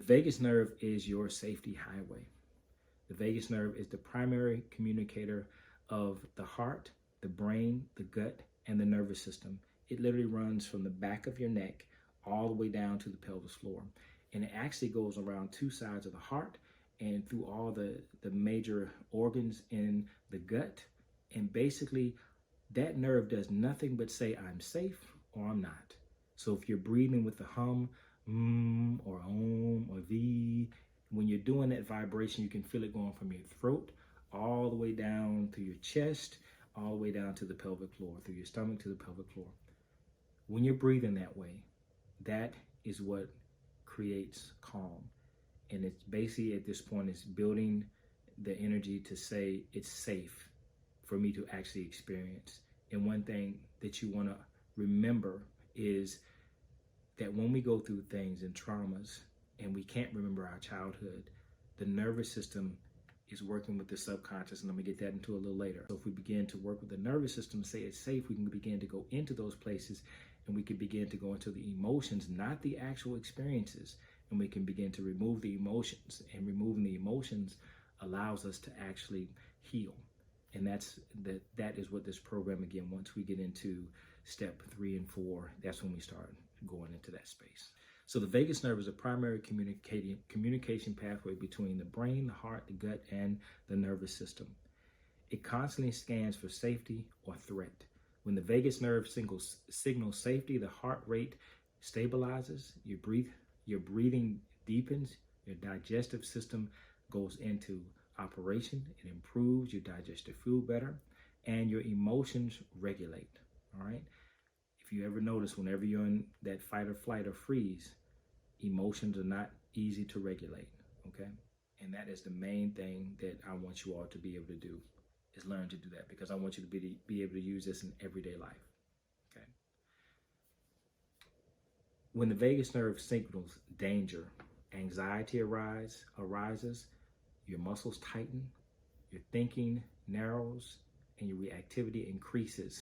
vagus nerve is your safety highway. The vagus nerve is the primary communicator of the heart, the brain, the gut, and the nervous system. It literally runs from the back of your neck all the way down to the pelvis floor. And it actually goes around two sides of the heart and through all the major organs in the gut. And basically, that nerve does nothing but say, I'm safe or I'm not. So if you're breathing with the hum, or om or v, when you're doing that vibration, you can feel it going from your throat all the way down to your chest, all the way down to the pelvic floor, through your stomach to the pelvic floor. When you're breathing that way, that is what creates calm. And it's basically at this point, it's building the energy to say it's safe for me to actually experience. And one thing that you want to remember is that when we go through things and traumas and we can't remember our childhood, the nervous system is working with the subconscious, and I'm gonna get that into a little later. So if we begin to work with the nervous system, say it's safe, we can begin to go into those places, and we can begin to go into the emotions, not the actual experiences, and we can begin to remove the emotions. And removing the emotions allows us to actually heal. And that is what this program, again, once we get into step 3 and 4, that's when we start going into that space. So the vagus nerve is a primary communication pathway between the brain, the heart, the gut, and the nervous system. It constantly scans for safety or threat. When the vagus nerve signals safety, the heart rate stabilizes, your breathing deepens, your digestive system goes into operation, it improves, your digestive food better, and your emotions regulate, all right? If you ever notice, whenever you're in that fight or flight or freeze, emotions are not easy to regulate, okay? And that is the main thing that I want you all to be able to do, is learn to do that, because I want you to be able to use this in everyday life, okay? When the vagus nerve signals danger, anxiety arises, your muscles tighten, your thinking narrows, and your reactivity increases.